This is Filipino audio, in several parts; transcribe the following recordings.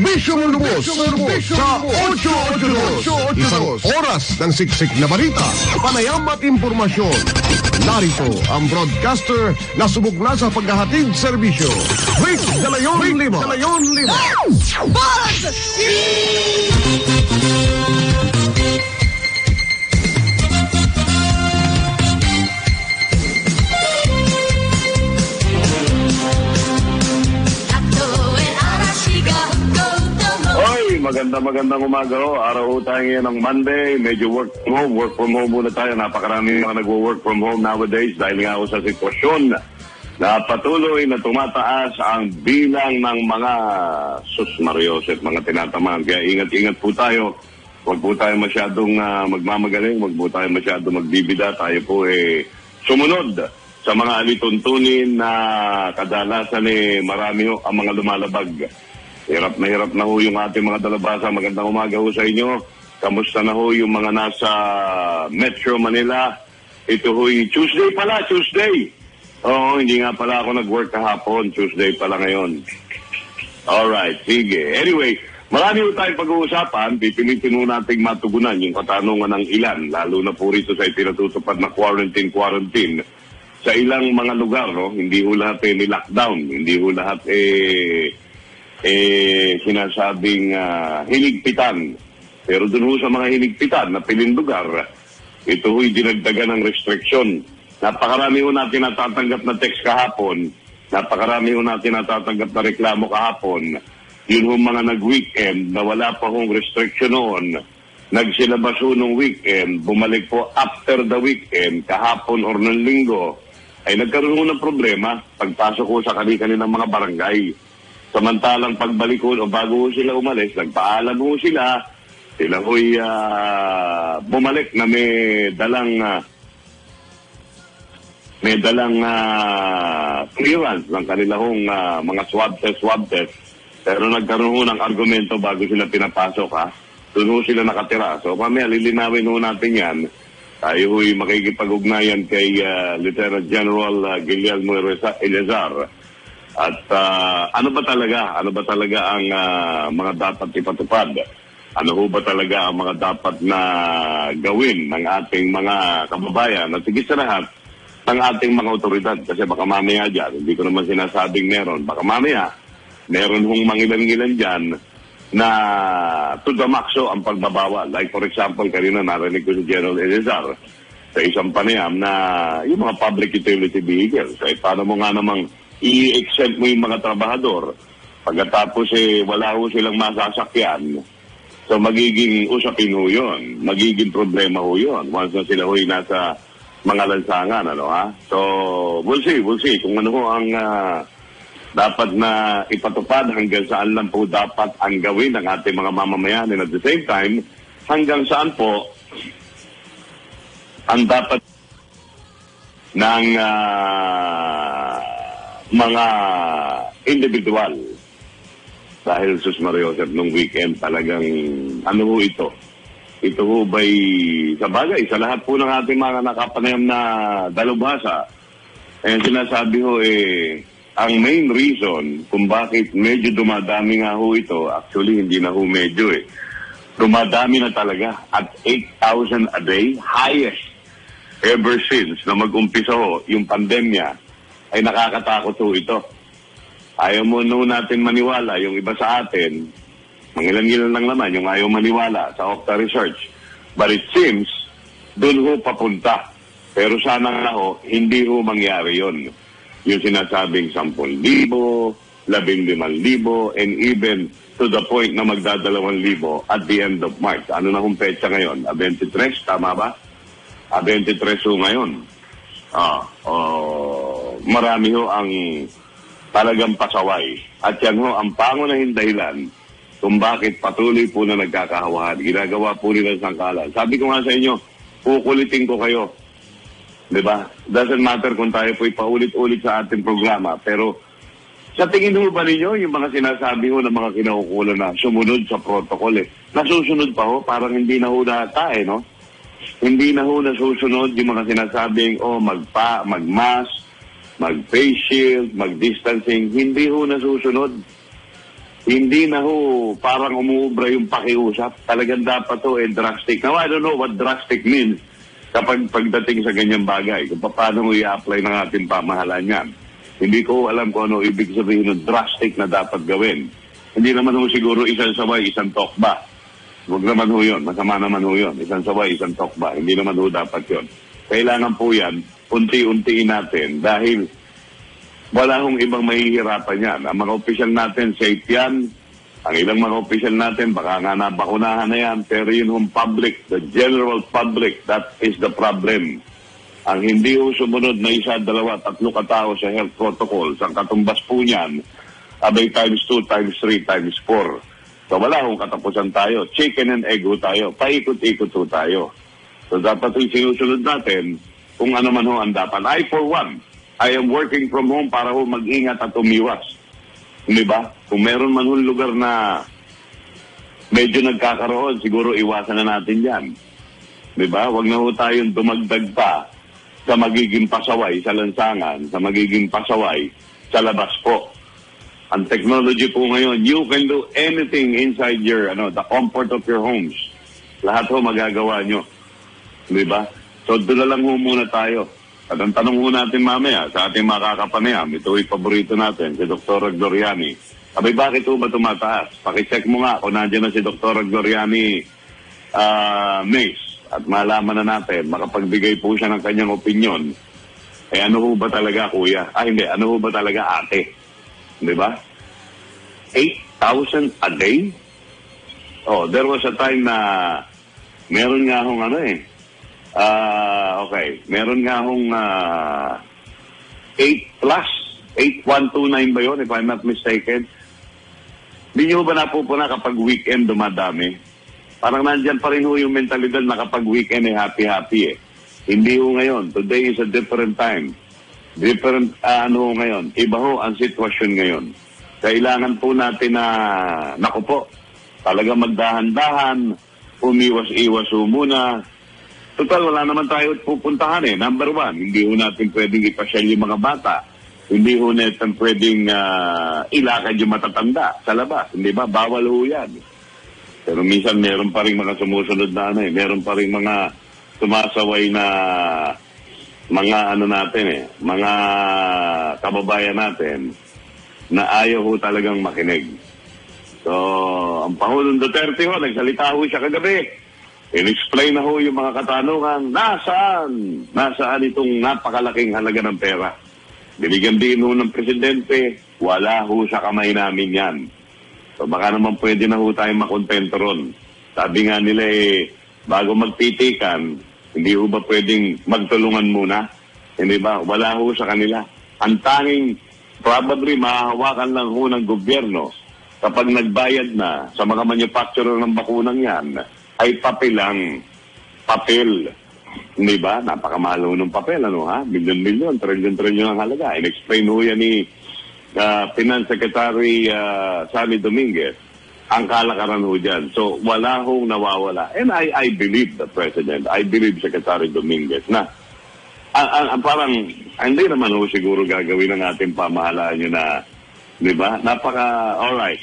Serbisyong lubos sa 882. Isang oras ng siksik na balita, panayam at impormasyon. Narito ang broadcaster na subok na sa paghahatid serbisyo. Rick Dalayon Lima. Magandang umaga ho. Araw ho tayo ngayon ng Monday. Medyo work from home muna tayo. Napakarami mga nagwo-work from home nowadays dahil nga ho sa sitwasyon na patuloy na tumataas ang bilang ng mga susmarios at mga tinatamaan. Kaya ingat-ingat po tayo. Huwag po tayo masyadong magmamagaling. Huwag po tayo masyadong magbibida. Tayo po sumunod sa mga alituntunin na kadalasan marami ho ang mga lumalabag. Hirap na ho yung ating mga dalabasa. Magandang umaga ho sa inyo. Kamusta na ho yung mga nasa Metro Manila? Ito ho'y Tuesday pala, Tuesday. Oo, hindi nga pala ako nag-work kahapon. Tuesday pala ngayon. Alright, sige. Anyway, marami ho tayong pag-uusapan. Pipilitin ho nating matugunan yung katanungan ng ilan. Lalo na po rito sa ipinatutupad na quarantine. Sa ilang mga lugar, no? Hindi ho lahat ni-lockdown. Hindi ho lahat sinasabing hiligpitan. Pero dun ho sa mga hiligpitan na piling lugar, ito ho'y dinagdagan ng restriction. Napakarami ho natin natatanggap na text kahapon, napakarami ho natin natatanggap na reklamo kahapon. Yun ho mga nag-weekend na wala pa hong restriction noon, nagsilabas ho nung weekend, bumalik po after the weekend, kahapon or ng linggo, ay nagkaroon ho ng problema pagpasok ho sa kanilang mga barangay. Samantalang pagbalik ko o bago sila umalis, nagpaalam ho sila ho'y bumalik na may dalang clearance ng kanilang mga swab test. Pero nagkaroon ho ng argumento bago sila pinapasok Doon ho sila nakatira. So mamaya lilinawin ho natin yan. Tayo ho'y makikipag-ugnayan kay Lieutenant General Guillermo Eleazar. At ano ba talaga ang mga dapat ipatupad? Ano ho ba talaga ang mga dapat na gawin ng ating mga kababayan at higit sa lahat ng ating mga otoridad? Kasi baka mamaya dyan, hindi ko naman sinasabing meron, baka mamaya meron hong mangilan-ngilan dyan na to the maxo ang pagbabawal. Like for example, kanina narinig ko si General Eleazar sa isang panayam na yung mga public utility vehicles. Paano mo nga namang i-exempt mo yung mga trabahador pagkatapos wala ho silang masasakyan, so magiging usapin ho yun, magiging problema ho yun once na sila ho'y nasa mga lansangan, so we'll see kung ano ho ang dapat na ipatupad, hanggang saan lang po dapat ang gawin ng ating mga mamamayan, and at the same time hanggang saan po ang dapat ng mga individual. Dahil sus Mariosep, nung weekend talagang ano ho ito? Ito ho ba'y sa bagay, sa lahat po ng ating mga nakapanayam na dalubhasa, sinasabi ho ang main reason kung bakit medyo dumadami nga ho ito, actually hindi na ho medyo dumadami na talaga at 8,000 a day, highest ever since na mag-umpisa ho yung pandemya. Ay nakakatakot ho ito. Ayaw mo natin maniwala, yung iba sa atin, mangilan-ngilan lang naman, yung ayaw maniwala sa Okta Research. But it seems, doon ho papunta. Pero sana nga ho, hindi ho mangyari yon. Yung sinasabing 10,000, 15,000, and even to the point na magda2,000 at the end of March. Ano na hong petsa ngayon? 23, tama ba? 23 ho ngayon. Marami ho ang talagang pasaway. At yan ho, ang pangunahing dahilan kung bakit patuloy po na nagkakahawahan. Ginagawa po nila ng sangkalan. Sabi ko nga sa inyo, kukulitin ko kayo. Diba? Doesn't matter kung tayo po paulit-ulit sa ating programa. Pero sa tingin ho ba ninyo, yung mga sinasabi ho ng mga kinaukulan na sumunod sa protocol nasusunod pa ho? Parang hindi na ho nata no? Hindi na ho nasusunod yung mga sinasabing, mag-mask, mag-face shield, mag-distancing. Hindi ho nasusunod. hindi na ho parang umuubra yung pakiusap. Talagang dapat ho drastic. Now, I don't know what drastic means kapag pagdating sa ganyang bagay. Kung paano mo i-apply ng ating pamahalaan yan. Hindi ko alam kung ano ibig sabihin ng drastic na dapat gawin. Hindi naman ho siguro isang saway, isang tokba. Huwag naman ho yun. Masama naman ho yun. Isang saway, isang tokba. Hindi naman ho dapat yun. Kailangan po yan, unti-untiin natin dahil wala hong ibang mahihirapan yan. Ang mga opisyal natin, safe yan. Ang ilang mga opisyal natin, baka nga nabakunahan na yan. Pero yun hong public, the general public, that is the problem. Ang hindi ho sumunod na isa, dalawa, tatlo katao sa health protocols, ang katumbas po niyan, abay times 2, times 3, times 4. So wala hong katapusan tayo. Chicken and egg ho tayo. Paikot-ikot ho tayo. So dapat yung sinusunod natin kung ano man ho ang dapat. I, for one, I am working from home para ho mag-ingat at umiwas. Hindi ba? Kung meron man hong lugar na medyo nagkakaroon, siguro iwasan na natin yan. Hindi ba? Huwag na ho tayong dumagdag pa sa magiging pasaway sa lansangan, sa magiging pasaway sa labas po. Ang technology po ngayon, you can do anything inside your, the comfort of your homes. Lahat ho magagawa nyo. Di ba? So doon na lang ho muna tayo. At ang tanong ho natin mamaya sa ating makakapanayam, ito ay paborito natin, si Dr. Gloriani. Abay, bakit ho ba tumataas? Pakicheck mo nga kung nandiyan na si Dr. Gloriani Mace at malaman na natin, makapagbigay po siya ng kanyang opinion. Eh ano ho ba talaga, kuya? Hindi, ano ho ba talaga, ate? Di ba? 8,000 a day? Oh, there was a time na meron nga hong okay. Meron nga hong 8 plus. 8129 ba yun, if I'm not mistaken? Hindi nyo ba napupuna kapag weekend dumadami? Parang nandyan pa rin ho yung mentalidad na kapag weekend ay happy-happy eh. Hindi ho ngayon. Today is a different time. Different, ngayon. Iba ho ang sitwasyon ngayon. Kailangan po natin na, naku po, talaga magdahan-dahan, umiwas-iwas ho muna. Total, wala naman tayo pupuntahan eh. Number one, hindi ho natin pwedeng ipasyal yung mga bata. Hindi ho natin pwedeng ilakad yung matatanda sa labas. Hindi ba? Bawal ho yan. Pero minsan meron pa rin mga sumusunod na meron pa rin mga sumasaway na mga mga kababayan natin na ayaw ho talagang makinig. So, ang Pangulong Duterte ho, nagsalita ho siya kagabi. In-explain na ho yung mga katanungan, nasaan itong napakalaking halaga ng pera. Binigyan din ho ng presidente, wala ho sa kamay namin yan. So baka naman pwede na ho tayong makontento ron. Sabi nga nila bago magtitikan, hindi ho ba pwedeng magtulungan muna? Hindi ba? Wala ho sa kanila. Ang tanging probably mahahawakan lang ho ng gobyerno kapag nagbayad na sa mga manufacturer ng bakunang yan, ay papel lang. Papel. Hindi ba? Napakamahal ho ng papel, Milyon-milyon, trilyon-trilyon ang halaga. In-explain ho yan ni Finance Secretary Sally Dominguez ang kalakaran ho dyan. So, wala hong nawawala. And I believe the President, I believe Secretary Dominguez na parang, hindi naman ho siguro gagawin ng ating pamahalaan yun na, di ba? Alright.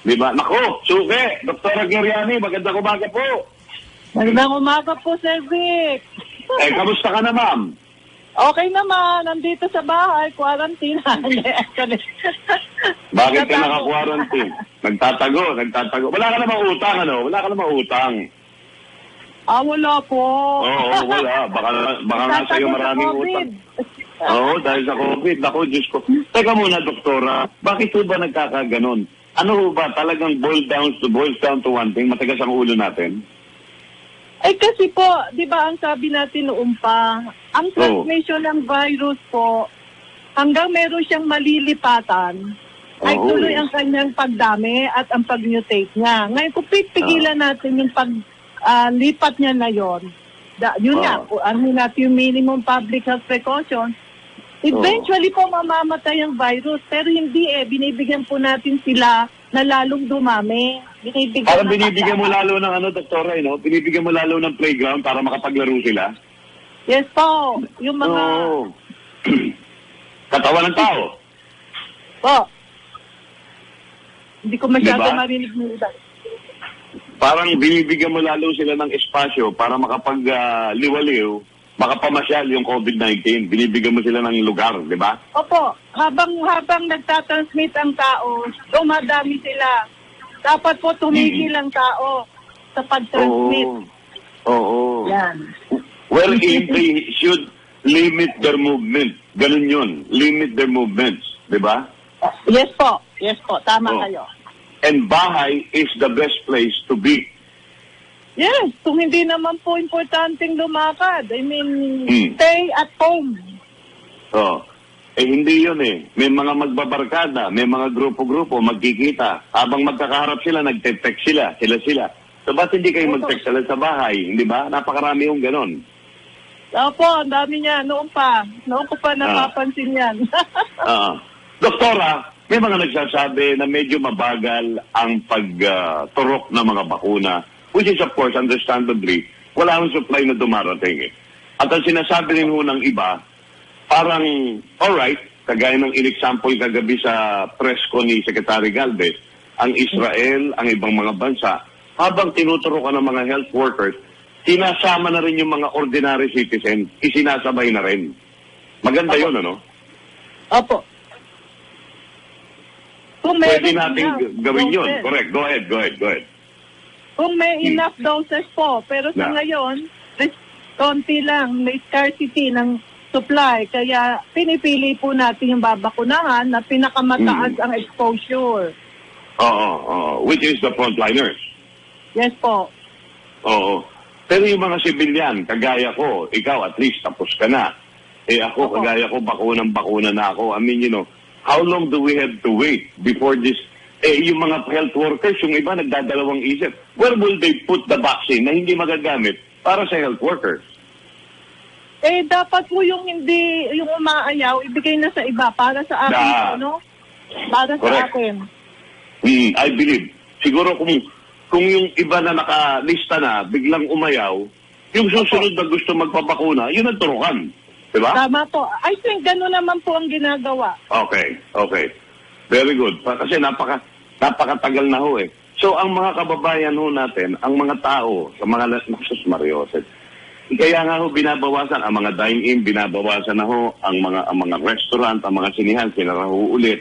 Di ba? Naku, suke, Dr. Gloriani, magandang umaga po. Magandang umaga po, Sir Vic. Kamusta ka na, ma'am? Okay naman, nandito sa bahay, quarantine. Bakit ka naka-quarantine? Nagtatago. Wala ka namang utang, Wala ka namang utang. Wala po. Oo, wala. Baka nga sa'yo maraming utang. Oo, dahil sa COVID. Naku, Diyos ko. Teka muna, doktora. Bakit po ba nagkakaganon? Ano ho ba? Talagang boils down to one thing? Matigas ang ulo natin? Kasi po, di ba ang sabi natin noon pa, ang transmission ng virus po, hanggang meron siyang malilipatan, ay tuloy ang kanyang pagdami at ang pag-mutate niya. Ngayon, kung pipigilan natin yung paglipat niya na yun nga, ano natin yung minimum public health precaution, eventually po mamamatay ang virus. Pero hindi binibigyan po natin sila na lalong dumami. Parang binibigyan mo lalo ng doktora, Binibigyan mo lalo ng playground para makapaglaro sila? Yes po. Yung mga... Katawan ng tao? Po. Hindi ko masyado Diba? marinig ng iba. Parang binibigyan mo lalo sila ng espasyo para makapag-liwaliw, makapamasyal yung COVID-19. Binibigyan mo sila ng lugar, di ba? Opo, habang nagtatransmit ang tao, dumadami sila. Dapat po tumigil ang tao sa pag-transmit. Oo. Yan. Wherein they should limit their movement. Ganun yun. Limit their movements. Di ba? Yes po. Tama Oo. kayo. And bahay is the best place to be. Yes, kung hindi naman po importanteng lumakad. I mean, stay at home. Hindi yun eh. May mga magbabarkada, may mga grupo-grupo, magkikita. Habang magkakaharap sila, nagte-text sila. So, ba't hindi kayo mag-text sila sa bahay? Hindi ba? Napakarami yung ganon. Opo, ang dami niya. Noon ko pa napapansin yan. Doktora, may mga nagsasabi na medyo mabagal ang pagturok ng mga bakuna, which is of course, understandably, wala akong supply na dumarating eh. At ang sinasabi rin ho ng iba, parang, alright, kagaya ng in-example kagabi sa press ko ni Secretary Galvez, ang Israel, ang ibang mga bansa, habang tinuturokan ng mga health workers, sinasama na rin yung mga ordinary citizens, isinasabay na rin. Maganda yun, ano? Opo. Kung Pwede meron natin gawin yun. Correct. Go ahead. Kung may enough doses po, pero sa ngayon, konti lang, may scarcity ng supply. Kaya pinipili po natin yung babakunahan na pinakamataas ang exposure. Which is the frontliners. Yes po. Oo. Pero yung mga sibilyan, kagaya ko, ikaw at least tapos ka na. Ako, kagaya ko, bakuna na ako. I mean, how long do we have to wait before this? Yung mga health workers, yung iba nagdadalawang isip. Where will they put the vaccine na hindi magagamit para sa health workers? Dapat po yung umaayaw, ibigay na sa iba para sa akin, Para sa akin. I believe. Siguro kung yung iba na nakalista na, biglang umayaw, yung susunod na gusto magpapakuna, yun ang turukan. Diba? Tama po. I think gano'n naman po ang ginagawa. Okay. Very good. Kasi napakatagal na ho eh. So, ang mga kababayan ho natin, ang mga tao, sa mga Sus Marioset, kaya nga ho binabawasan, ang mga dine-in, binabawasan na ho, ang mga restaurant, ang mga sinihan, sinaraho ulit.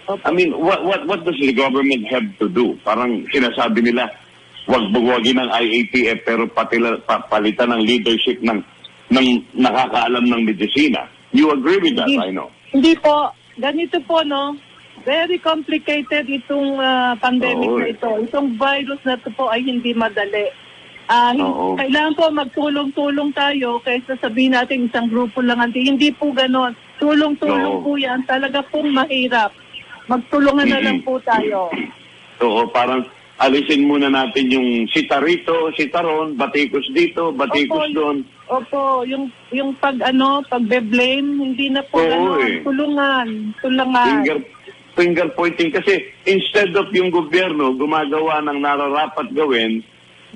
I mean, what does the government have to do? Parang sinasabi nila, wag buwagin ng IATF, pero palitan ng leadership ng nakakaalam ng medisina. You agree with that, I know? Hindi po. Ganito po, very complicated itong pandemic na ito. Itong virus na ito po ay hindi madali. Kailangan po magtulong-tulong tayo kaysa sabihin natin isang grupo lang. Hindi po ganon. Tulong-tulong po yan. Talaga pong mahirap. Magtulungan na lang po tayo. Oo, parang alisin muna natin yung sita rito, sita ron, batikos dito, batikos doon. Opo, yung pagbe-blame, hindi na po gano'n. Tulungan. Finger pointing kasi instead of yung gobyerno gumagawa ng nararapat gawin,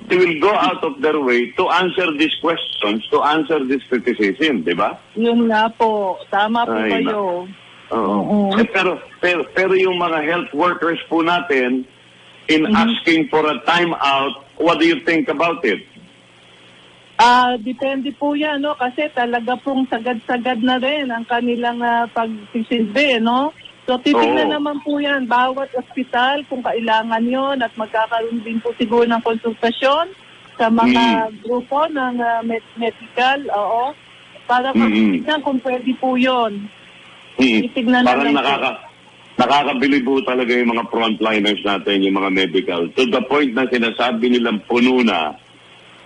they will go out of their way to answer these questions, to answer this criticism, di ba? Yun nga po. Tama po kayo. Oo. Pero yung mga health workers po natin, in asking for a time out, what do you think about it? Depende po yan, kasi talaga pong sagad-sagad na rin ang kanilang pagsisilbi, So, titignan naman po yan, bawat ospital kung kailangan yon at magkakaroon din po siguro ng konsultasyon sa mga grupo ng medical, para matignan kung pwede po yun. Titignan Parang na lang po. Nakakabili po talaga yung mga frontliners natin, yung mga medical. To the point na sinasabi nilang puno na,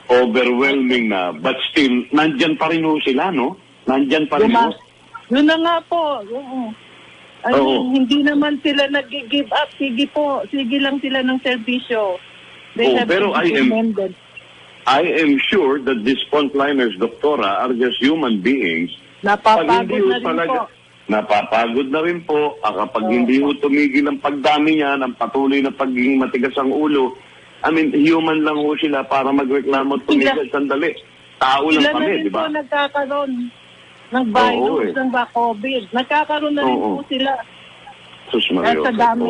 overwhelming na, but still, nandyan pa rin sila, no? Nandyan pa rin Yun na nga po. Hindi naman sila nag-give up. Sige lang sila ng serbisyo. Pero I am sure that these frontliners, Doktora, are just human beings. Napapagod na rin po. Napapagod na rin po. Kapag hindi ho tumigil ang pagdami niya, ang patuloy na pagiging matigas ang ulo, I mean, human lang ho sila para magreklamo at tumigil sandali. Tao lang kami, di ba? Sila na rin po nagkakaroon ng virus, ng COVID. Nagkakaroon na rin po sila. Sus Mario. Sa dami.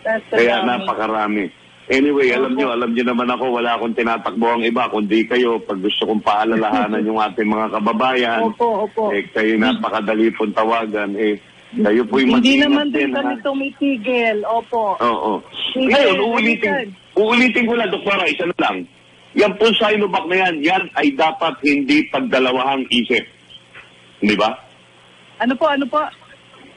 Kaya napakarami. Anyway, alam nyo naman ako, wala akong tinatakbo ang iba, kundi kayo, pag gusto kong paalalahanan yung ating mga kababayan, Opo. kayo napakadali pong tawagan, kayo po'y mag-ingat din. Hindi naman din kami tumitigil. Opo. Oo. Ngayon, uulitin ko lang, Doktora, isa na lang. Yan po Sinovac na yan ay dapat hindi pagdalawahang isip. Di ba? Ano po?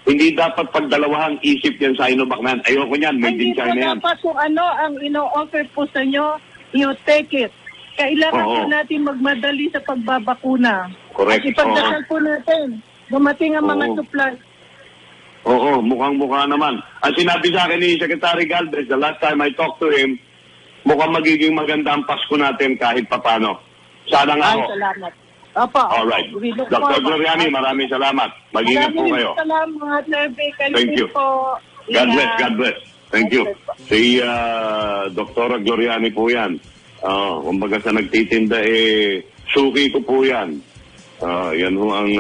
Hindi dapat pagdalawahang isip yan Sinovac na yan. Ayoko niyan, made in China yan. Hindi po dapat kung ano ang ino-offer po sa inyo, you take it. Kailangan po natin magmadali sa pagbabakuna. Correct. At ipagdasal po natin. Dumating ang mga supply. Oo, mukhang-mukha naman. Ang sinabi sa akin ni Secretary Galvez, the last time I talked to him, mukhang magiging maganda ang Pasko natin kahit papano. Sana nga ho. Salamat. Opo. Alright. Dr. Gloriani, maraming salamat. Mag-ingat po kayo. Salamat, Nerve. Thank you. Po. God bless. Thank you. Si Dr. Gloriani po yan. Kumbaga sa nagtitinda, suki ko po yan. Yan ho ang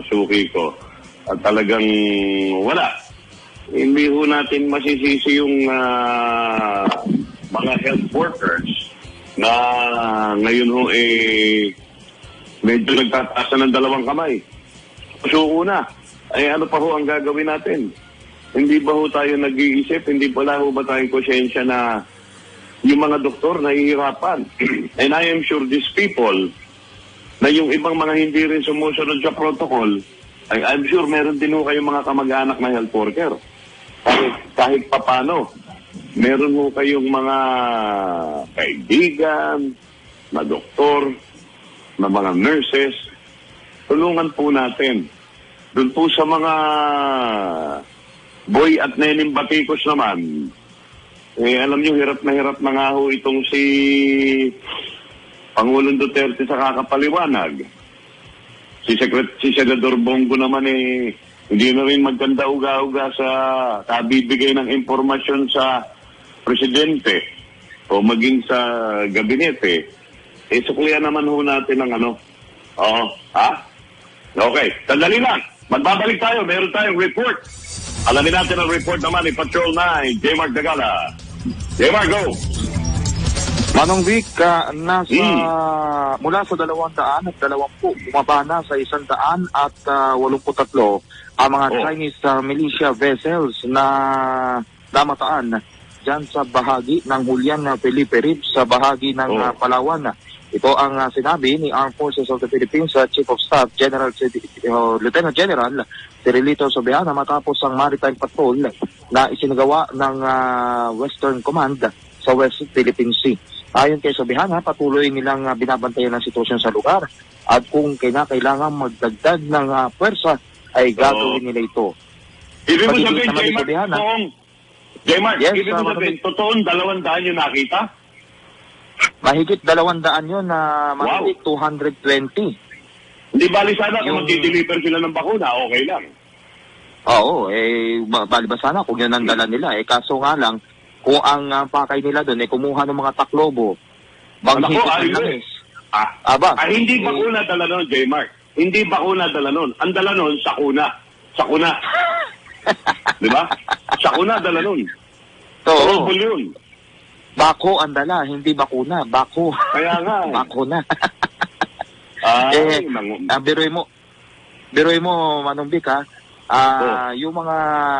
suki ko. At talagang wala. Hindi ho natin masisisi yung mga health workers na ngayon ho medyo nagtataasa ng dalawang kamay. Suko na. Ano pa ho ang gagawin natin? Hindi ba ho tayo nag-iisip? Hindi pala ho ba tayong konsyensya na yung mga doktor nahihirapan? And I am sure these people na yung ibang mga hindi rin sumusunod sa protocol, I'm sure meron din ho kayong mga kamag-anak na health worker. Kahit papano, meron ho kayong mga kaibigan, na doktor, na mga nurses. Tulungan po natin. Doon po sa mga boy at nening batikos naman, alam nyo, hirap na nga ho itong si Pangulong Duterte sa kakapaliwanag. Si Senador Bongo naman hindi na rin maganda uga-uga sa kabibigay ng impormasyon sa presidente o maging sa gabinete. Suklihan naman ho natin ang Okay, sandali lang. Magbabalik tayo. Meron tayong report. Alamin natin ang report naman ni Patrol 9, J. Mark Dagala. J. Mark, go! Manong Vic, mula sa 220, bumaba na sa 183 ang mga Chinese militia vessels na namataan dyan sa bahagi ng Julian Felipe Reef sa bahagi ng Palawan. Ito ang sinabi ni Armed Forces of the Philippines Chief of Staff Lieutenant General Cirilito Sobeana matapos ang maritime patrol na isinagawa ng Western Command sa West Philippine Sea. Ayon kay Sobeana, patuloy nilang binabantayan ang sitwasyon sa lugar at kung kailangan magdagdag ng puwersa ay gagawin nila ito. Ibig mo sabihin, J-Mark, ibig mo sabihin, totoong 200 yung nakita? Mahigit 200 yun na mahigit 220. Hindi bali sana kung mag-deliver sila ng bakuna, okay lang. Oo, bali ba sana kung yun ang dala nila. Kaso nga lang, kung ang pakay nila doon kumuha ng mga taklobo, maghigit ng langis. Hindi bakuna dala nun, J-Mark. Hindi bakuna dala nun. Ang dala nun, sakuna. Sakuna. Di ba? Sakuna dala nun. Oo. Yun. Bako ang dala, hindi bakuna. Bako. Kaya nga. Bakuna. Biruin mo, Manong Vic, yung mga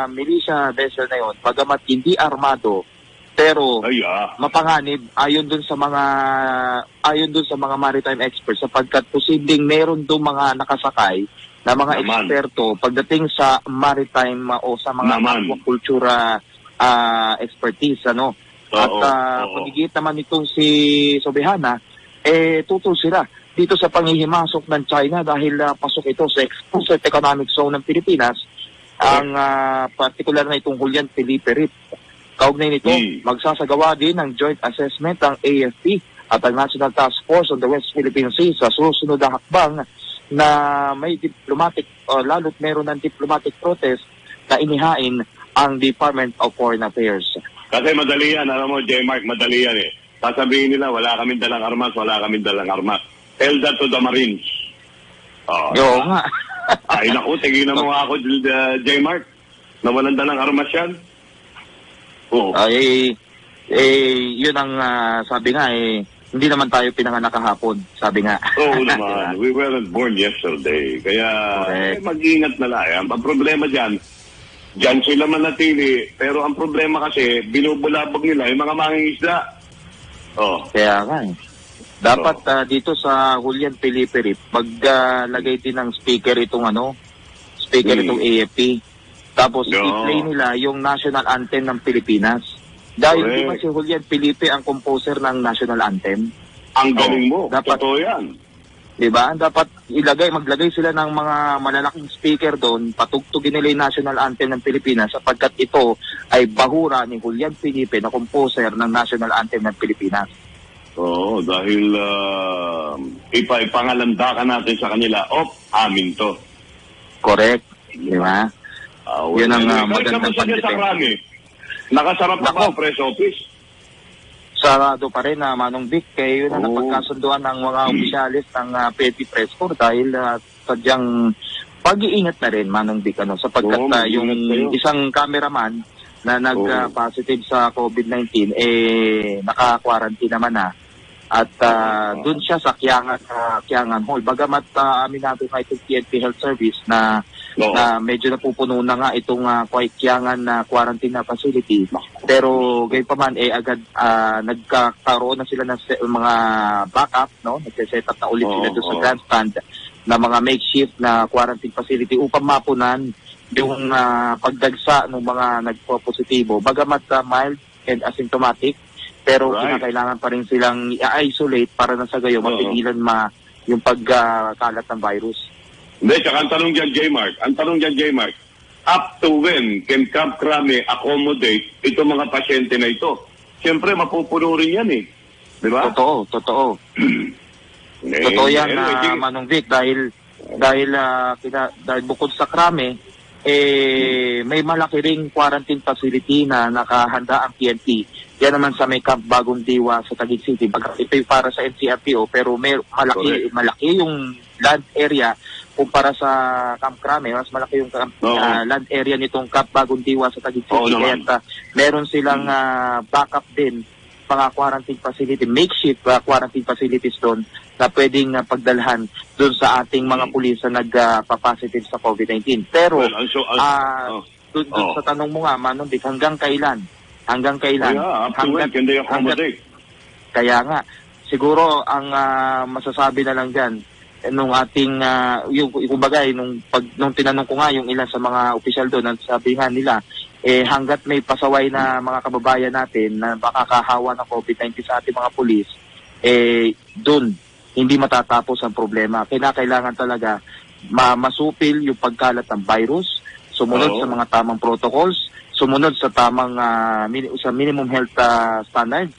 militia vessel na yun, bagamat hindi armado, pero mapanganib ayon dun sa mga maritime experts sapagkat posibleng meron doon mga nakasakay na mga eksperto pagdating sa maritime o sa mga aquaculture expertise at paligid naman itong si Sobeana tutol sila dito sa panghihimasok ng China dahil pasok ito sa exclusive economic zone ng Pilipinas ang particular na itong Julian Felipe Reef. Kaugnay nito, magsasagawa din ng joint assessment ang AFP at ang National Task Force on the West Philippine Sea sa susunod na hakbang na may diplomatic, lalo't meron ng diplomatic protest na inihain ang Department of Foreign Affairs. Kasi madali yan, alam mo, J-Mark, madali yan Sasabihin nila, wala kaming dalang armas. Tell that to the Marines. Oo nga. Ay, naku, tiginan mo ako, J-Mark, na walang dalang armas yan. Yun ang sabi nga hindi naman tayo pinanganak kahapon, sabi nga. Oo naman, we weren't born yesterday. Kaya mag-ingat na lang. Ang problema dyan sila manatili. Pero ang problema kasi, binubulabog nila yung mga mangingisda. Kaya nga dapat dito sa Julian Felipe Rip, maglagay din ng speaker itong AFP. Tapos i-play nila yung national anthem ng Pilipinas. Dahil di ba si Julian Felipe ang composer ng national anthem? Ang galing mo, dapat, totoo yan. Diba? Dapat maglagay sila ng mga malalaking speaker doon, patugtugin nila yung national anthem ng Pilipinas sapagkat ito ay bahura ni Julian Felipe na composer ng national anthem ng Pilipinas. Dahil ipangalandakan natin sa kanila, amin to. Correct. Diba? Yun ang magandang pagdepende. Nakasarap na ba ang press office? Sarado pa rin Manong Vic. Kaya yun ang napagkasunduan ng mga opisyalis ng Petty Press Corps dahil sadyang pag-iingat na rin Manong Vic sapagkat yung isang cameraman na nag-positive sa COVID-19 naka-quarantine naman na at doon siya sa Kiangan Hall. Bagamat aminado nga itong PNP Health Service na medyo napupuno na nga itong Kiangan na quarantine na facility. Pero gayon pa man agad nagkakaroon na sila ng mga backup, nagse-set up na ulit sila doon sa grandstand na mga makeshift na quarantine facility upang mapunan yung pagdagsa ng mga nagpo-positibo. Bagamat mild and asymptomatic, pero kinakailangan pa rin silang i-isolate para na sa gayon mapigilan yung pagkalat ng virus. Hindi, tsaka ang tanong dyan, J-Mark, up to when can Camp Crame accommodate itong mga pasyente na ito? Siyempre, mapupuno rin yan Di ba? Totoo. Totoo yan, Manong Vic, dahil bukod sa Crame, may malaki ring quarantine facility na nakahanda ang PNP. Yan naman sa may Camp Bagong Diwa sa Taguig City. Ito yung para sa NCRPO, pero malaki yung land area kumpara sa Camp Crame. Mas malaki yung land area nitong Camp Bagong Diwa sa Taguig City. Kaya meron silang backup din, mga quarantine facility, makeshift quarantine facilities doon na pwedeng pagdalhan doon sa ating mga pulis na nagpa-positive sa COVID-19. Pero doon sa tanong mo nga, Manong Vic, hanggang kailan? Can they accommodate? Kaya nga, siguro ang masasabi na lang dyan, nung ating, nung tinanong ko nga yung ilan sa mga opisyal doon, sabi nga nila, hanggat may pasaway na mga kababayan natin na makakahawa ng COVID-19 sa ating mga pulis, doon, hindi matatapos ang problema. Kailangan talaga masupil yung pagkalat ng virus, sumunod sa mga tamang protocols, sumunod sa tamang sa minimum health standard.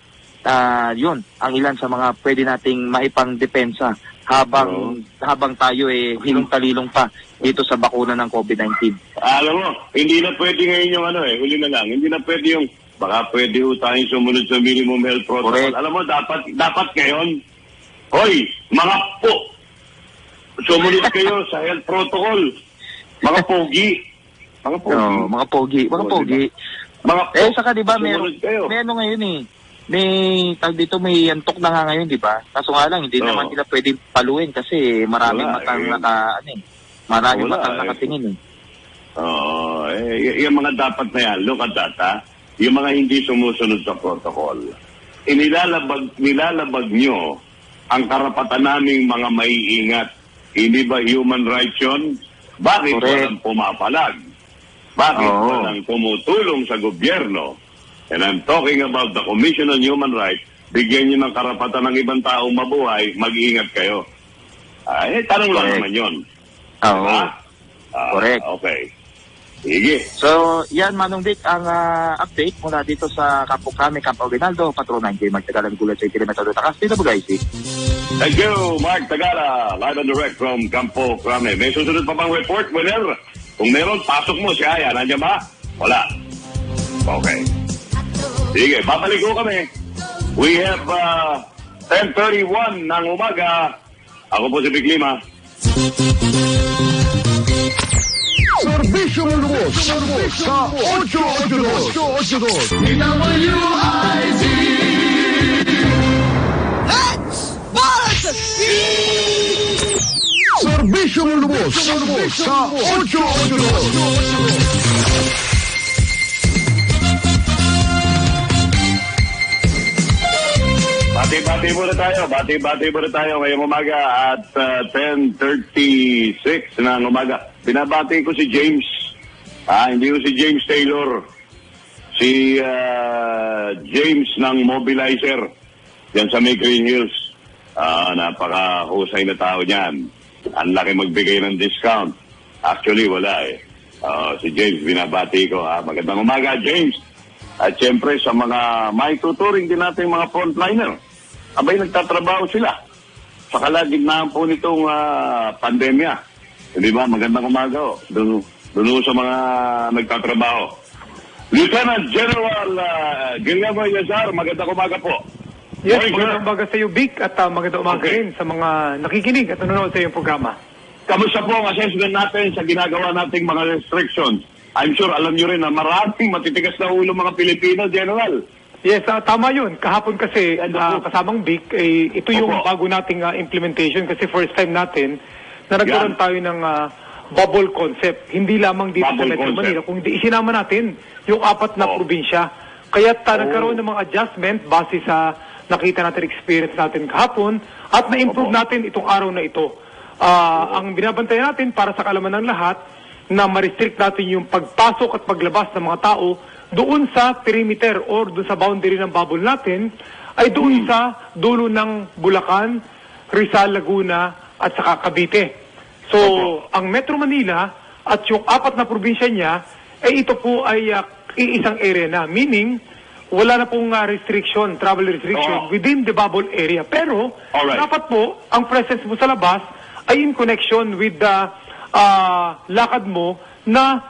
Yun ang ilan sa mga pwede nating maipang-depensa habang tayo hilong-talilong pa dito sa bakuna ng COVID-19. Alam mo, hindi na pwede ngayon yung huli na lang. Hindi na pwede yung baka pwede tayong sumunod sa minimum health protocol. Correct. Alam mo, dapat ngayon, hoy, mga sumunod kayo sa health protocol. Mga pogi. Mga pogi. Saka diba, may ngayon may antok na nga ngayon, diba? Kaso nga lang, hindi naman sila pwedeng paluin kasi maraming matang nakatingin yung mga dapat na yan, look at that, yung mga hindi sumusunod sa protocol. Nilalabag nyo ang karapatan naming mga maiingat. Hindi ba human rights yun? Bakit walang pumapalag? Bakit walang tumutulong sa gobyerno? And I'm talking about the Commission on Human Rights. Bigyan nyo ng karapatan ng ibang taong mabuhay, mag-iingat kayo. Tanong lang naman yun. Correct. Okay. Sige. So, yan Manong Vic, ang update mula dito sa Campo Crame, Campo Aguinaldo, Patron 9J, Mark Tagala, Gulat sa Kilometro Takas, dito ba guys? Thank you, Mark Tagala, live and direct from Campo Crame. May susunod pa bang report, Winner? Kung meron, pasok mo si Aya. Nandiyan ba? Wala. Okay. Sige, babalik ko kami. We have 10:31 ng umaga. Ako po si Big Lima. Serbisyo Serbisyong lubos sa 882. DWIZ. Let's Buzz! Serbisyong lubos sa 882. Bati-bati muna tayo ngayong umaga at 10:36 ng umaga. Binabati ko si James. Hindi ko si James Taylor. Si James ng Mobilizer. Yan sa May Green Hills. Napakahusay na tao niyan. Ang laki magbigay ng discount. Actually, wala eh. Si James, binabati ko. Magandang umaga, James. At siyempre, sa mga may tuturing din natin mga frontliner. Abay, nagtatrabaho sila sa kalagitnaan po nitong pandemya. Hindi ba? Magandang umaga. Doon sa mga nagtatrabaho. Lieutenant General Guillermo Yazar, magandang umaga po. Yes, magandang umaga sa iyo, Vic, at magandang umaga rin sa mga nakikinig at nanonood sa iyong programa. Kamusta po ang assessment natin sa ginagawa nating mga restrictions? I'm sure alam nyo rin na maraming matitigas na ulo mga Pilipino, General. Yes, tama yun. Kahapon kasi kasamang Vic, ito yung bago nating implementation kasi first time natin na nagkaroon tayo ng bubble concept. Hindi lamang dito sa Metro Manila, kundi isinama natin yung 4 na probinsya. Kaya nagkaroon ng mga adjustment base sa nakita natin experience natin kahapon at na-improve natin itong araw na ito. Ang binabantay natin para sa kaalaman ng lahat na ma-restrict natin yung pagpasok at paglabas ng mga tao doon sa perimeter or doon sa boundary ng bubble natin ay doon sa dulo ng Bulacan, Rizal, Laguna at saka Cavite. So, ang Metro Manila at yung 4 na probinsya niya, ito po ay iisang area na. Meaning, wala na pong restriction, travel restriction within the bubble area. Pero, dapat po, ang presence mo sa labas ay in connection with the lakad mo na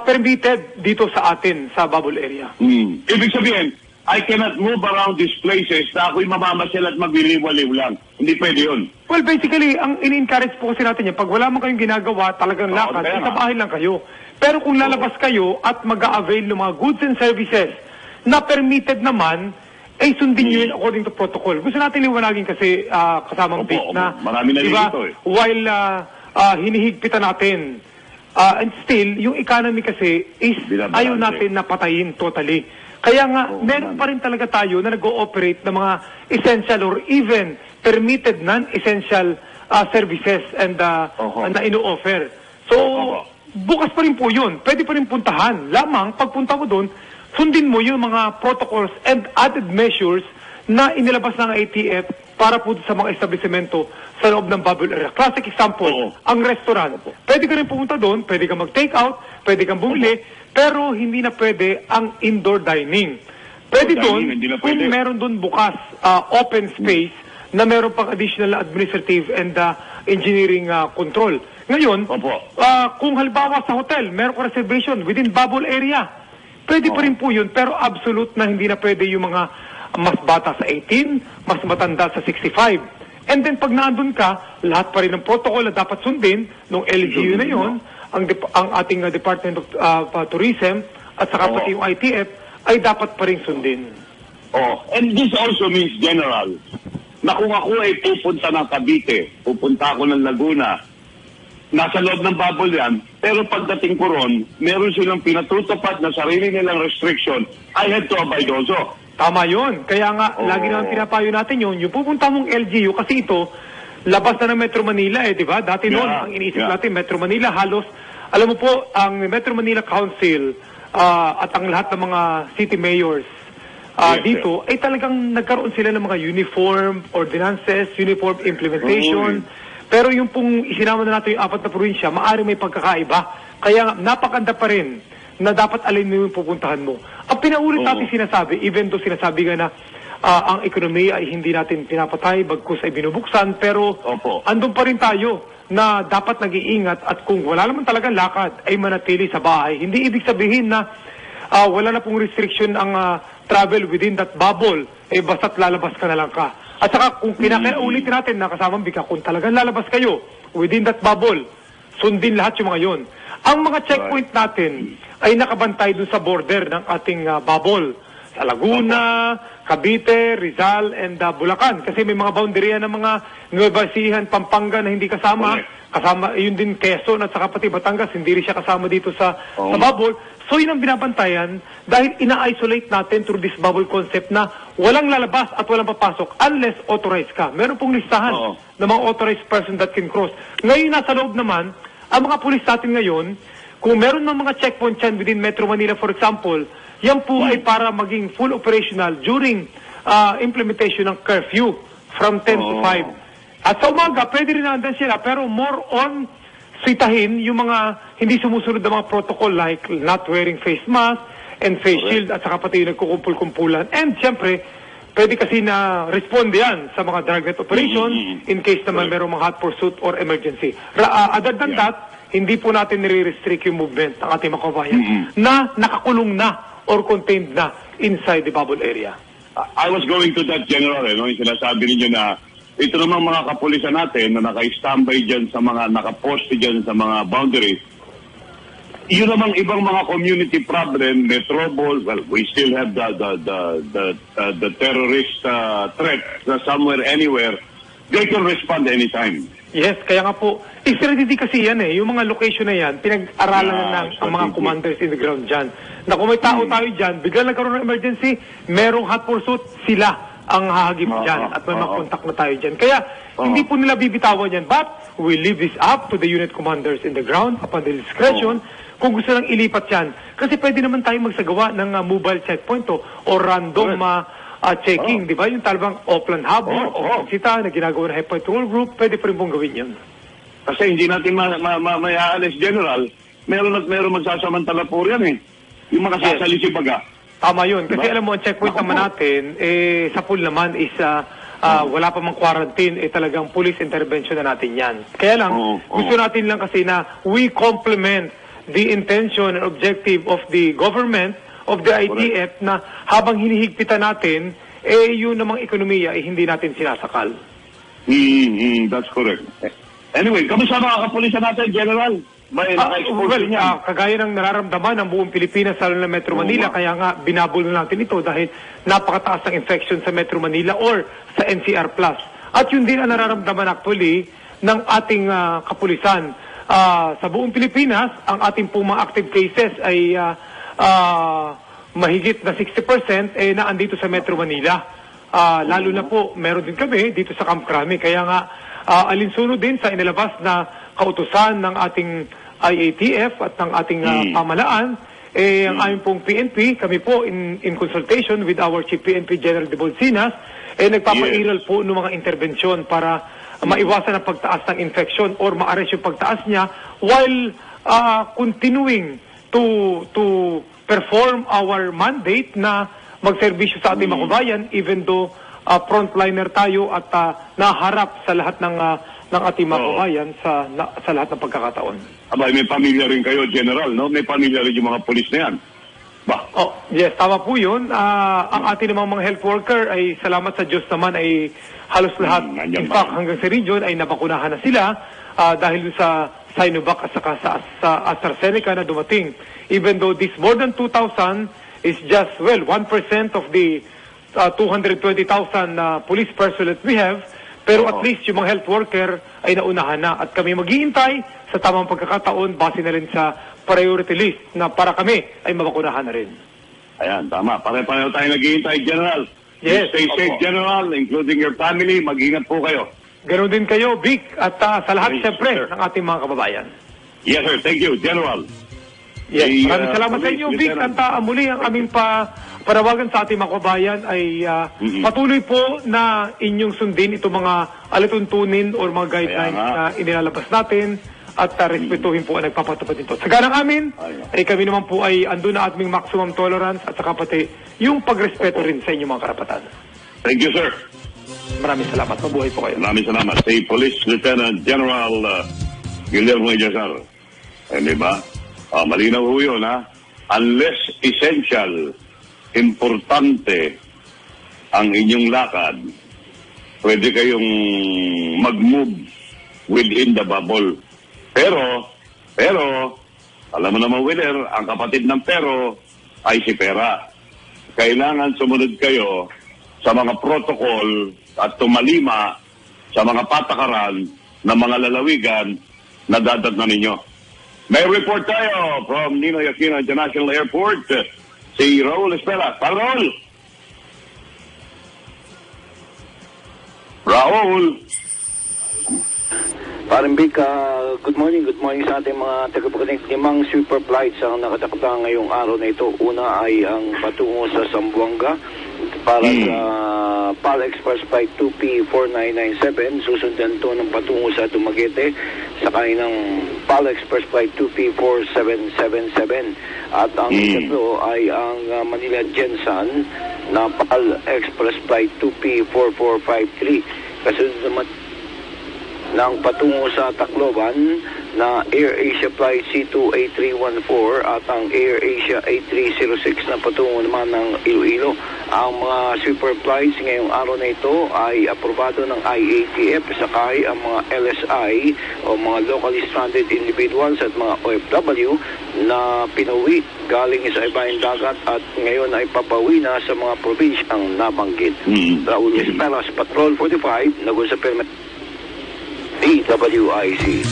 permitted dito sa atin sa bubble area. Ibig sabihin, I cannot move around these places na ako'y mamamasyal at magliliwaliw lang. Hindi pwede yun. Well, basically, ang in-encourage po kasi natin yan, pag wala man kayong ginagawa, talagang lakad, sa bahay lang kayo. Pero kung lalabas kayo at mag-a-avail ng mga goods and services na permitted naman, ay sundin nyo yun according to protocol. Gusto natin liwanagin kasi kasamang bit na, marami na dito eh. While hinihigpitan natin, and still, yung economy kasi is ayaw natin napatayin totally. Kaya nga, meron pa rin talaga tayo na nag-ooperate ng mga essential or even permitted non-essential services and na ino-offer. So, bukas pa rin po yun. Pwede pa rin puntahan. Lamang, pagpunta mo doon, sundin mo yung mga protocols and added measures na inilabas ng ATF para po sa mga establishmento sa loob ng bubble area. Classic example, ang restaurant. Pwede ka rin pumunta doon, pwede kang mag-take out, pwede kang bumili, pero hindi na pwede ang indoor dining. Pwede doon, kung meron doon bukas, open space, na meron pang additional administrative and engineering control. Ngayon, kung halimbawa sa hotel, meron ka reservation within bubble area, pwede pa rin po yun, pero absolute na hindi na pwede yung mga mas bata sa 18, mas matanda sa 65. And then pag naandun ka, lahat pa rin ng protocol na dapat sundin ng LGU na yun, ang ating Department of Tourism at saka pati yung ITF ay dapat pa rin sundin. And this also means, General, na kung ako ay pupunta ng Cavite, pupunta ako ng Laguna, nasa loob ng bubble yan, pero pagdating ko ron, meron silang pinatutupad na sarili nilang restriction, I had to abide also. Tama yun. Kaya nga, lagi naman pinapayo natin yun. Yung pupunta mong LGU, kasi ito, labas na ng Metro Manila di ba? Dati noon, ang iniisip natin, Metro Manila, halos, alam mo po, ang Metro Manila Council at ang lahat ng mga city mayors dito, ay talagang nagkaroon sila ng mga uniform ordinances, uniform implementation. Pero yung pong isinama na natin yung 4 na probinsya, maaari may pagkakaiba. Kaya napakanda pa rin na dapat alin mo yung pupuntahan mo. Ang pinaulit natin sinasabi, even though sinasabi nga na ang ekonomiya ay hindi natin pinapatay, bagkus ay binubuksan, pero andun pa rin tayo na dapat nag-iingat at kung wala naman talagang lakad, ay manatili sa bahay. Hindi ibig sabihin na wala na pong restriction ang travel within that bubble, basta't lalabas ka na lang ka. At saka kung kinakaulitin natin na kasamang bika, kung talagang lalabas kayo within that bubble, sundin lahat yung mga yon. Ang mga checkpoint natin ay nakabantay doon sa border ng ating bubble. Sa Laguna, Cavite, Rizal, and Bulacan. Kasi may mga boundary ng mga Nueva Ecija, Pampanga na hindi kasama. Kasama, yun din Quezon at saka pati Batangas, hindi rin siya kasama dito sa bubble. So yun ang binabantayan dahil ina-isolate natin through this bubble concept na walang lalabas at walang papasok unless authorized ka. Meron pong listahan ng mga authorized person that can cross. Ngayon nasa loob naman, ang mga pulis natin ngayon, kung meron ng mga checkpoint dyan within Metro Manila for example, yan po ay para maging full operational during implementation ng curfew from 10 to 5. At sa umaga, pwede rin nandan sila, pero more on sitahin yung mga hindi sumusunod ng mga protocol like not wearing face mask and face shield at saka pati yung nagkukumpul-kumpulan. And siyempre, pwede kasi na respond yan sa mga dragnet operation in case naman merong mga hot pursuit or emergency. Other than that, hindi po natin nire-restrict yung movement ng ating mga kabayan na nakakulong na or contained na inside the bubble area. I was going to that, General, yung sinasabi ninyo na ito namang mga kapulisan natin na naka-standby dyan sa mga, naka-post dyan sa mga boundaries, yun namang ibang mga community problem, may trouble, well, we still have the terrorist threat somewhere, anywhere, they can respond anytime. Yes, kaya nga po, strategy kasi yan yung mga location na yan, pinag-aralan na ng mga commanders in the ground dyan. Na kung may tao tayo dyan, bigla nagkaroon ng emergency, merong hot pursuit, sila ang hahagip dyan at may mag-contact na tayo dyan. Kaya hindi po nila bibitawan yan, but we leave this up to the unit commanders in the ground upon their discretion kung gusto lang ilipat yan. Kasi pwede naman tayo magsagawa ng mobile checkpoint o random checking, di ba? Yung talabang Auckland Harbor o Sita na ginagawa ng High Patrol Group, pwede pa rin pong gawin yun. Kasi hindi natin may aalis, General. Meron magsasamantala po yan Yung mga sasalisi baga. Tama yun. Kasi alam mo, ang checkpoint naman natin, sa pool naman is wala pa mang quarantine, talagang police intervention na natin yan. Kaya lang, gusto natin lang kasi na we complement the intention and objective of the government, of the ITF, na habang hinihigpitan natin, yun namang ekonomiya, hindi natin sinasakal. That's correct. Anyway, kamusta mga kapulisan natin, General? May naka-expose niya. Kagaya ng nararamdaman ng buong Pilipinas, lalo na Metro Manila, kaya nga binabol na natin ito dahil napakataas ng infection sa Metro Manila or sa NCR+. At yun din ang nararamdaman actually ng ating kapulisan. Sa buong Pilipinas, ang ating pong mga active cases ay mahigit na 60% na andito sa Metro Manila. Lalo na po, meron din kami dito sa Camp Crame. Kaya nga, alinsunod din sa inilabas na kautusan ng ating IATF at ng ating pamalaan, ang aming pong PNP, kami po in consultation with our Chief PNP General de Bolsinas, nagpapairal po ng mga intervensyon para maiwasan ang pagtaas ng infection or ma-arrest yung pagtaas niya while continuing to perform our mandate na magserbisyo sa ating mga kabayan even though frontliner tayo at naharap sa lahat ng ating mga kabayan sa lahat ng pagkakataon. Abay, may pamilya rin kayo, General, no? May pamilya rin yung mga pulis na yan. Yes, tama po yun. Ang ating namang mga health worker ay salamat sa Diyos naman ay halos lahat. In fact, hanggang sa region ay nabakunahan na sila dahil sa Sinovac at saka sa AstraZeneca na dumating. Even though this more than 2,000 is just, 1% of the 220,000 police personnel that we have, pero at least yung mga health worker ay naunahan na at kami maghihintay sa tamang pagkakataon base na rin sa priority list na para kami ay mabakunahan na rin. Ayan, tama. Pare-pareho tayo naghihintay, General. Yes. Stay safe, General, including your family. Mag-ingat po kayo. Ganon din kayo, Vic, at sa lahat siyempre ng ating mga kababayan. Yes, sir. Thank you, General. Yes, maraming salamat sa inyo, Vic. At muli ang aming panawagan sa ating mga kababayan ay patuloy po na inyong sundin itong mga alituntunin o mga guidelines na inilalabas natin at respetuhin po ang nagpapatupad nito. Sa ganang amin, ay kami naman po ay andun na aming maximum tolerance at saka pati yung pagrespeto rin sa inyong mga karapatan. Thank you, sir. Maraming salamat. Mabuhay po kayo. Maraming salamat. Si Police Lieutenant General Guillermo Ijazar. Diba? Malinaw ho yun, unless essential, importante ang inyong lakad, pwede kayong mag-move within the bubble. Pero, Alam mo naman, Willer, ang kapatid ng pero ay si pera. Kailangan sumunod kayo sa mga protocol at tumalima sa mga patakaran ng mga lalawigan na dadatnan ninyo. May report tayo from Ninoy Aquino International Airport, si Raul Estela. Raul! Raul! Parang Vic, good morning sa ating mga tagapagkinig. 5 super flights ang nakatakda ngayong araw na ito. Una ay ang patungo sa Zamboanga para sa PAL Express Flight 2P4997. Susundan to ng patungo sa Dumaguete, sakay ng PAL Express Flight 2P4777. At ang ikatlo ay ang Manila Gensan na PAL Express Flight 2P4453. Kasunod naman ng patungo sa Tacloban na Air Asia Flight C2A314 at ang Air Asia A306 na patungo naman ng Iloilo. Ang mga super flights ngayong araw na ito ay aprobado ng IATF, sakay ang mga LSI o mga locally stranded individuals at mga OFW na pinauwi galing sa ibang dagat at ngayon ay papawi na sa mga probinsyang nabanggit. Raul Esperas, Patrol 45, nag-usap permit DWIC.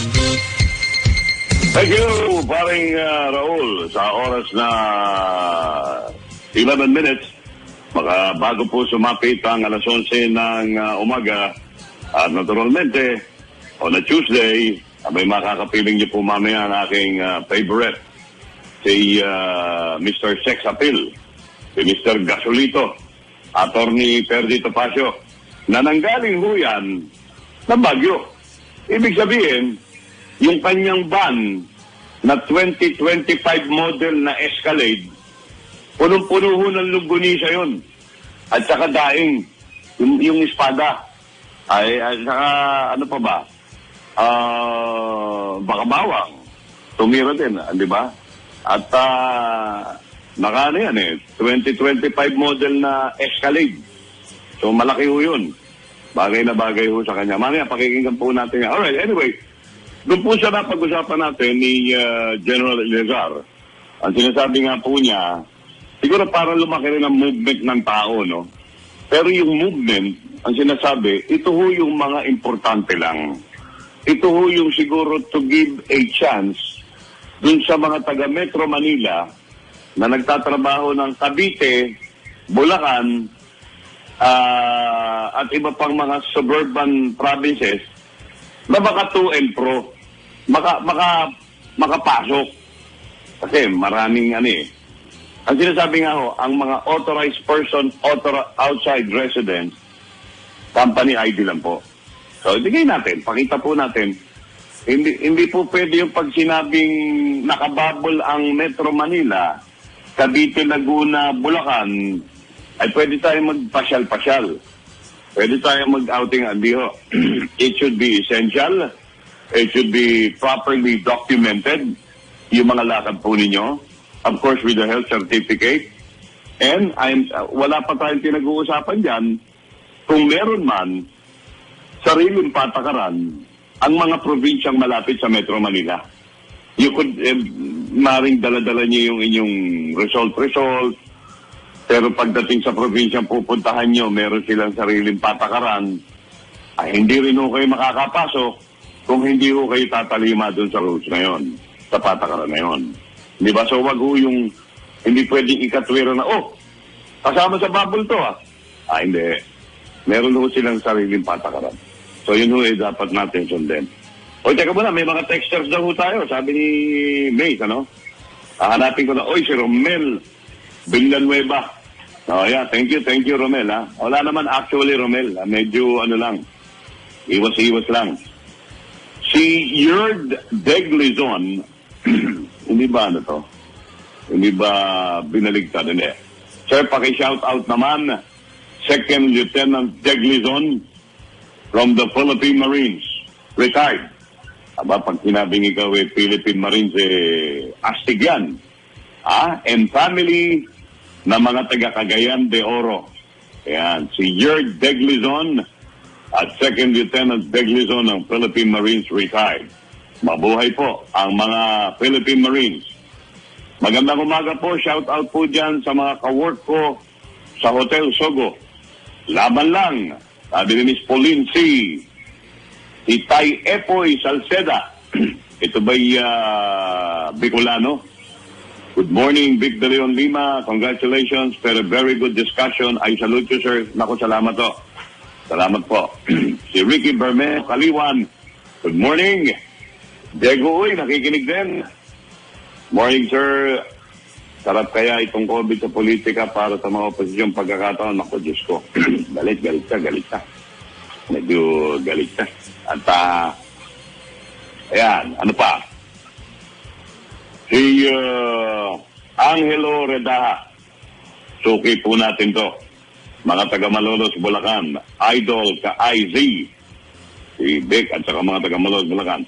Thank you, paring Raul. Sa oras na 11 minutes, bago po sumapit ang alas 11 ng umaga, at naturalmente, on a Tuesday, may makakapiling niyo po mamaya ang aking favorite, si Mr. Sex Appeal, si Mr. Gasolito, Attorney Perdi Topacio, na nanggaling ho yan ng Baguio. Ibig sabihin, yung kanyang van na 2025 model na Escalade, punong-puno ho ng lunggunisa yun. At saka daing, yung espada. At saka, ano pa ba? Baka bawang. Tumira din, di ba? At ano yan 2025 model na Escalade. So malaki ho yun. Bagay na bagay ho sa kanya. Mamaya, pakikinggan po natin yan. Alright, anyway, doon po siya napag-usapan natin ni General Eleazar. Ang sinasabi nga po niya, siguro para lumaki rin ang movement ng tao, no? Pero yung movement, ang sinasabi, ito ho yung mga importante lang. Ito ho yung siguro to give a chance dun sa mga taga Metro Manila na nagtatrabaho ng Cavite, Bulacan, at iba pang mga suburban provinces na baka to and fro makapasok kasi maraming ang sinasabi nga ho, ang mga authorized person, outside residents, company ID lang po. So ibigay natin, pakita po natin, hindi po pwede yung pag sinabing nakababol ang Metro Manila, Cavite, Laguna, Bulacan, ay pwede tayong magpasyal-pasyal. Pwede tayong mag-outing. It should be essential. It should be properly documented. Yung mga lakad po ninyo. Of course, with the health certificate. And wala pa tayong pinag-uusapan dyan. Kung meron man, sariling patakaran ang mga probinsyang malapit sa Metro Manila. You could, maring dala-dala niyo yung inyong result. Pero pagdating sa probinsyang pupuntahan nyo, meron silang sariling patakaran, ay hindi rin ho kayo makakapasok kung hindi ho kayo tatalima dun sa rules na yon, sa patakaran na yon. Di ba? So wag ho yung, hindi pwedeng ikatwira na, kasama sa bubble to hindi. Meron ho silang sariling patakaran. So yun ho dapat natin sundin. Teka muna, may mga texters daw ho tayo. Sabi ni Mace, hahanapin ko na, si Romel Villanueva. Yeah, thank you, Romel, Wala naman actually, Romel. Medyo, lang, iwas lang. Si Yerd Deglizon, hindi ba to? Hindi ba binaligtad? Hindi. Sir, paki-shout out naman, Second Lieutenant Deglizon from the Philippine Marines, retired. Pag sinabing ikaw Philippine Marines, astig yan. And family na mga taga Cagayan de Oro. Ayan, si Yerd Deglizon at Second Lieutenant Deglizon ng Philippine Marines retired. Mabuhay po ang mga Philippine Marines. Magandang umaga po. Shout out po dyan sa mga kawork ko sa Hotel Sogo. Laban lang. Sabi ni Miss Pauline C. Si Tay Epoy Salceda. Ito ba'y Bicolano? Good morning, Vic De Leon Lima. Congratulations for a very good discussion. I salute you, sir. Naku, salamat po. Salamat po. Si Ricky Berme Kaliwan. Good morning. Diego Uy, nakikinig din. Morning, sir. Sarap kaya itong COVID sa politika para sa mga oposisyong pagkakataon. Naku, Diyos ko. galit ka. Medyo galit ka. At, ayan, ano pa? Si Angelo Redaha. Suki po natin to. Mga taga-Malolos, Bulacan. Idol ka IZ. Si Vic at saka mga taga-Malolos, Bulacan.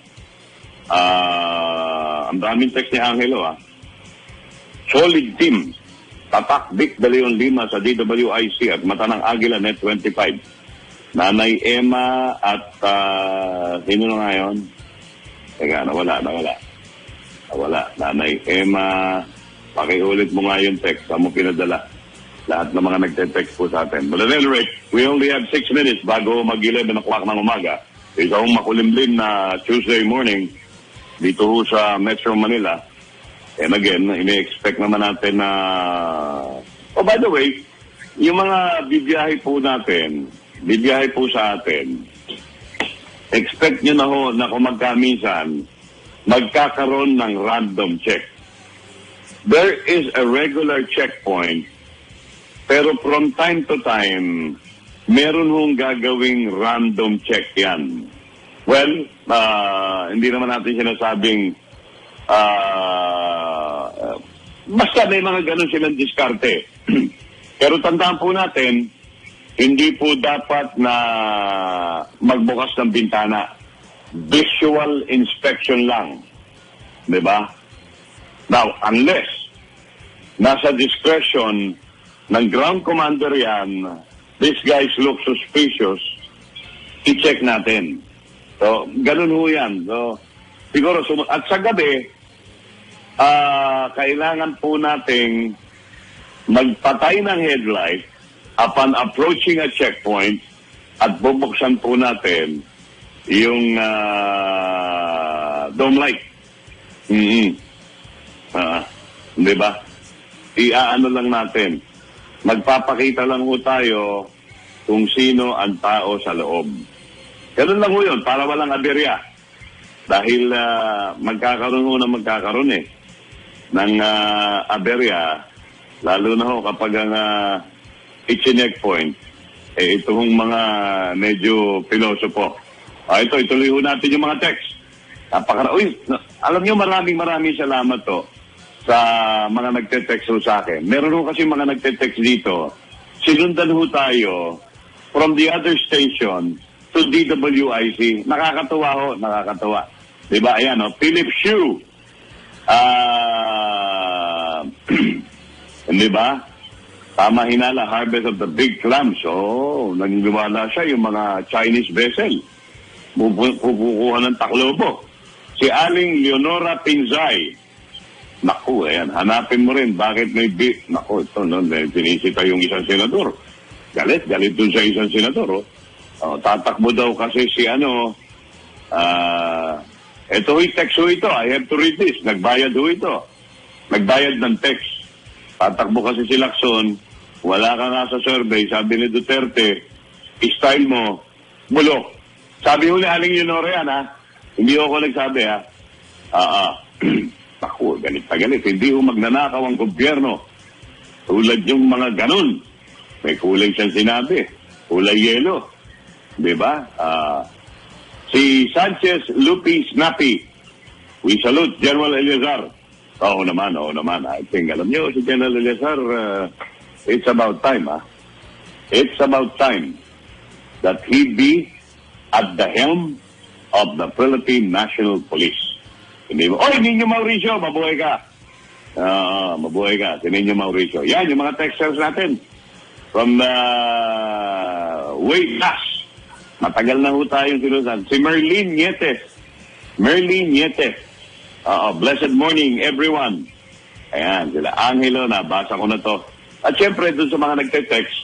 Ang daming text ni Angelo, Solid team. Tatak Vic De Leon Lima sa DWIC at Mata ng Agila Net 25. Nanay Emma at sino na ngayon? Teka, nawala. Nanay Emma, pakiulit mo nga yung text. Saan mo pinadala? Lahat ng mga nagte-text po sa atin. But at any rate, we only have 6 minutes bago mag-11 o'clock ng umaga. Isang makulimlim na Tuesday morning dito ho sa Metro Manila. And again, ini-expect naman natin na... Oh, by the way, yung mga bibiyahe po sa atin, expect nyo na ho na kung magkaminsan, magkakaroon ng random check. There is a regular checkpoint, pero from time to time, meron hong gagawing random check yan. Well, hindi naman natin sinasabing basta may mga ganun silang diskarte. Pero tandaan po natin, hindi po dapat na magbukas ng bintana. Visual inspection lang. Diba? Now, unless nasa discretion ng ground commander yan, these guys look suspicious, i-check natin. So, ganun ho yan. So, siguro, at sa gabi, kailangan po nating magpatay ng headlight upon approaching a checkpoint at bubuksan po natin yung dome light. Di ba? Iaano lang natin. Magpapakita lang ho tayo kung sino ang tao sa loob. Ganun lang ho yun, para walang aberya. Dahil magkakaroon ng aberya, lalo na ho kapag ang checkpoint, ito hong mga medyo pilosopo. Ito, ituloy ho natin yung mga text. Alam nyo, maraming salamat to sa mga nagte-text ho sa akin. Meron ho kasi mga nagte-text dito. Sinundan ho tayo from the other station to DWIC. Nakakatuwa ho, nakakatuwa. Diba? Ayan, Philip Shue. Hindi ba? Tama hinala, harvest of the big clams. Naniniwala siya yung mga Chinese vessel. Pupukuha ng Tacloban. Si Aling Leonora Pinzay. Naku, ayan, hanapin mo rin bakit may beef. Naku, ito, sinisita yung isang senador. Galit dun sa isang senador. Tatakbo daw kasi si ito text ho ito. I have to read this. Nagbayad ho ito. Nagbayad ng text. Tatakbo kasi si Lacson. Wala ka nga sa survey. Sabi ni Duterte, style mo, bulok. Sabi ho ni Aling Leonora yan, Hindi ako nagsabi, Naku, galit na galit. Hindi ho magnanakaw ang gobyerno. Tulad yung mga ganun. May kulay siyang sinabi. Kulay yelo. Diba? Si Sanchez Lupi Snappy. We salute General Eleazar. Oo naman. I think, alam nyo, si General Eleazar, it's about time, It's about time that he be at the helm of the Philippine National Police. Hindi mo, Ninyo Mauricio, mabuhay ka. Mabuhay ka. Si Ninyo Mauricio. Yan, yung mga texters natin. From the way last. Matagal na ho tayong sinusan. Si Merlene Nietes. Merly Nietes. Blessed morning, everyone. Ayan, sila Angelo, nabasa ko na to. At syempre, dun sa mga nagte-text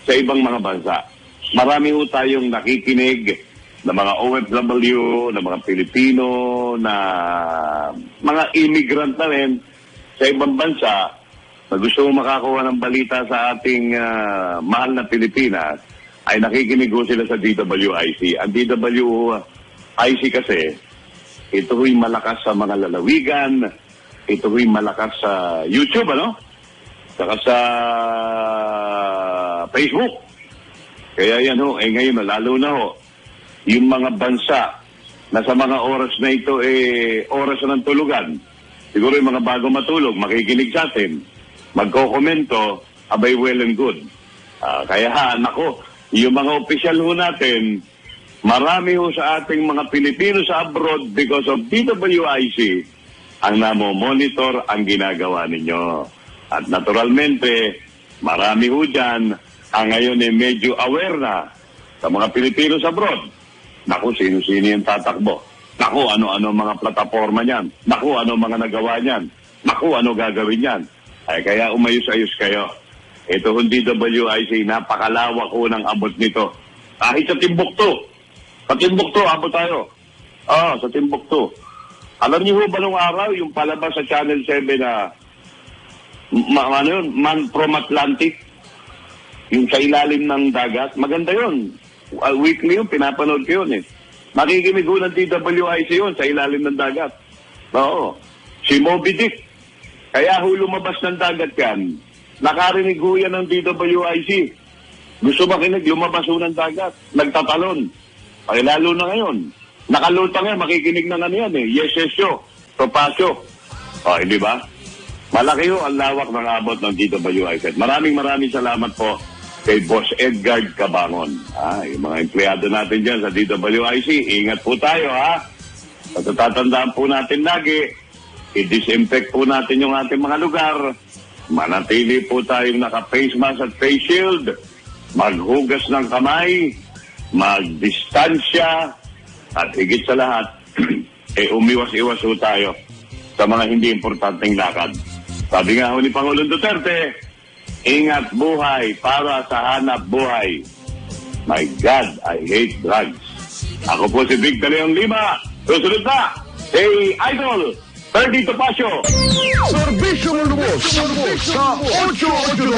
sa ibang mga bansa, marami ho tayong nakikinig na mga OFW, na mga Pilipino, na mga immigrant na rin sa ibang bansa na gusto makakuha ng balita sa ating mahal na Pilipinas, ay nakikinig ho sila sa DWIC. Ang DWIC kasi, ito ho'y malakas sa mga lalawigan, ito ho'y malakas sa YouTube, ano? Saka sa Facebook. Kaya yan ho, ngayon lalo na ho, yung mga bansa na sa mga oras na ito, oras na ng tulugan. Siguro yung mga bago matulog, makikinig sa atin, magko-komento, abay well and good. Kaya nako, yung mga opisyal ho natin, marami ho sa ating mga Pilipino sa abroad because of DWIC ang namo-monitor ang ginagawa ninyo. At naturalmente, marami ho dyan ang ngayon medyo aware na sa mga Pilipino sa abroad. Naku, sino-sino yung tatakbo. Naku, ano-ano mga plataforma niyan. Naku, ano mga nagawa niyan. Naku, ano gagawin niyan. Ay, kaya umayos-ayos kayo. Ito yung DWIC, napakalawak ho ng abot nito. Kahit sa Timbuktu. Sa Timbuktu, abot tayo. Sa Timbuktu. Alam niyo ba nung araw, yung palabas sa Channel 7 na Man from Atlantic, yung sa ilalim ng dagat, maganda yun. Weekly yun, pinapanood ko yun eh. Makikinig ho ng DWIC yun sa ilalim ng dagat. Oo. Si Moby Dick. Kaya ho lumabas ng dagat yan. Nakarinig ho yan ng DWIC. Gusto makinig, lumabas ho ng dagat. Nagtatalon. Ay lalo na ngayon. Nakalutang yan, makikinig na yan eh. Yes, yo. Topacio. Hindi ba? Malaki ho ang lawak ng abot ng DWIC. Maraming salamat po kay Boss Edgar Cabangon. Yung mga empleyado natin dyan sa DWIC, ingat po tayo ha. At tatandaan po natin lagi, i-disinfect po natin yung ating mga lugar. Manatili po tayong naka-face mask at face shield. Maghugas ng kamay. Magdistansya. At higit sa lahat, umiwas-iwas po tayo sa mga hindi importanteng lakad. Sabi nga ni Pangulong Duterte, ingat buhay para sa hanap buhay. My God, I hate drugs. Ako po si Victor Leon Lima. Susunod na, si Idol, Ferdy Topacio. Serbisyo mo lubos sa 882.